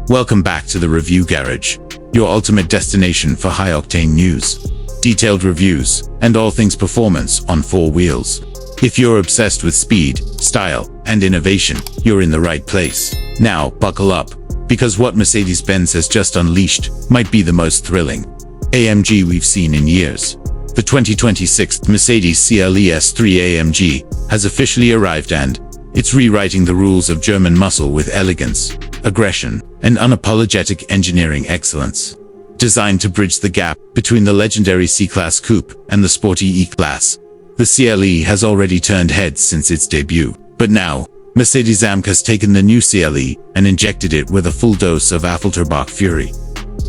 Welcome back to the Review Garage, your ultimate destination for high-octane news, detailed reviews, and all things performance on four wheels. If you're obsessed with speed, style, and innovation, you're in the right place. Now, buckle up, because what Mercedes-Benz has just unleashed might be the most thrilling AMG we've seen in years. The 2026 Mercedes CLE S3 AMG has officially arrived, and it's rewriting the rules of German muscle with elegance, aggression, and unapologetic engineering excellence. Designed to bridge the gap between the legendary C-Class Coupe and the sporty E-Class, the CLE has already turned heads since its debut. But now, Mercedes AMG has taken the new CLE and injected it with a full dose of Affolterbach fury.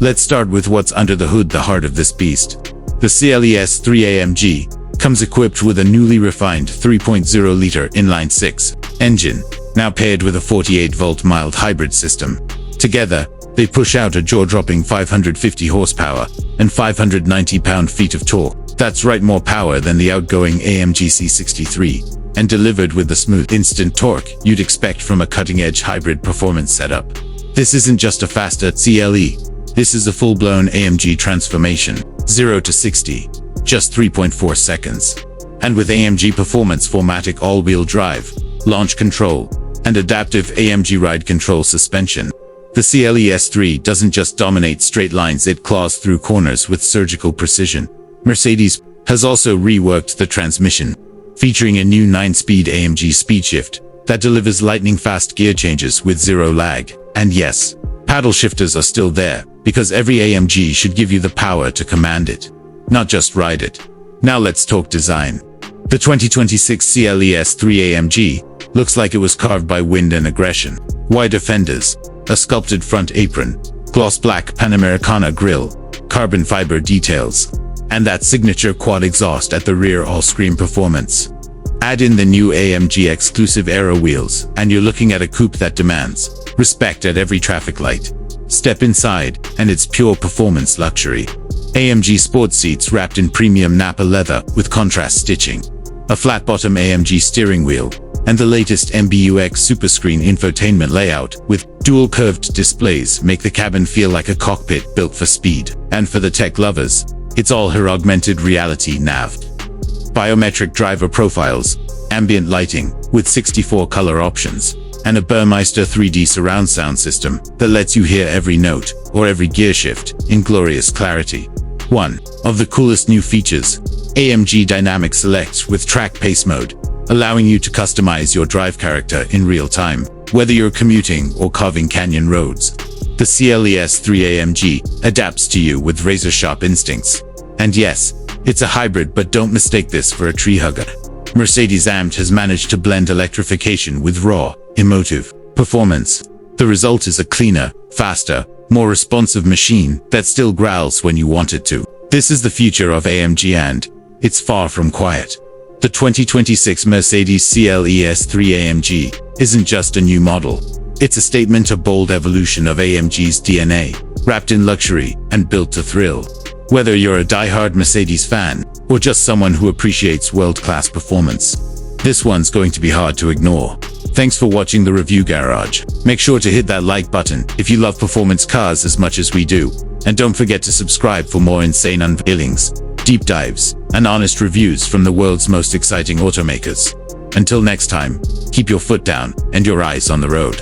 Let's start with what's under the hood, the heart of this beast. The CLE S3 AMG comes equipped with a newly refined 3.0-liter inline-six engine, now paired with a 48-volt mild hybrid system. Together, they push out a jaw-dropping 550 horsepower and 590 pound-feet of torque. That's right, more power than the outgoing AMG C63, and delivered with the smooth, instant torque you'd expect from a cutting-edge hybrid performance setup. This isn't just a faster CLE. This is a full-blown AMG transformation, 0 to 60, just 3.4 seconds. And with AMG Performance 4MATIC all-wheel drive, launch control, and adaptive AMG ride control suspension, the CLE S3 doesn't just dominate straight lines, it claws through corners with surgical precision. Mercedes has also reworked the transmission, featuring a new 9-speed AMG speedshift that delivers lightning-fast gear changes with zero lag. And yes, paddle shifters are still there, because every AMG should give you the power to command it, not just ride it. Now let's talk design. The 2026 CLE S3 AMG looks like it was carved by wind and aggression. Wider fenders, a sculpted front apron, gloss black Panamericana grille, carbon fiber details, and that signature quad exhaust at the rear all scream performance. Add in the new AMG exclusive aero wheels, and you're looking at a coupe that demands respect at every traffic light. Step inside, and it's pure performance luxury. AMG sports seats wrapped in premium Napa leather with contrast stitching, a flat-bottom AMG steering wheel, and the latest MBUX Superscreen infotainment layout with dual curved displays make the cabin feel like a cockpit built for speed. And for the tech lovers, it's all her augmented reality nav. Biometric driver profiles, ambient lighting with 64 color options, and a Burmeister 3D surround sound system that lets you hear every note or every gear shift in glorious clarity. One of the coolest new features, AMG Dynamic Select with track pace mode, allowing you to customize your drive character in real time, whether you're commuting or carving canyon roads. The CLE S3 AMG adapts to you with razor-sharp instincts. And yes, it's a hybrid, but don't mistake this for a tree hugger. Mercedes AMG has managed to blend electrification with raw, emotive performance. The result is a cleaner, faster, more responsive machine that still growls when you want it to. This is the future of AMG, and it's far from quiet. The 2026 Mercedes CLE S3 AMG isn't just a new model. It's a statement, a bold evolution of AMG's DNA, wrapped in luxury and built to thrill. Whether you're a die-hard Mercedes fan or just someone who appreciates world-class performance, this one's going to be hard to ignore. Thanks for watching the Review Garage. Make sure to hit that like button if you love performance cars as much as we do. And don't forget to subscribe for more insane unveilings, deep dives, and honest reviews from the world's most exciting automakers. Until next time, keep your foot down and your eyes on the road.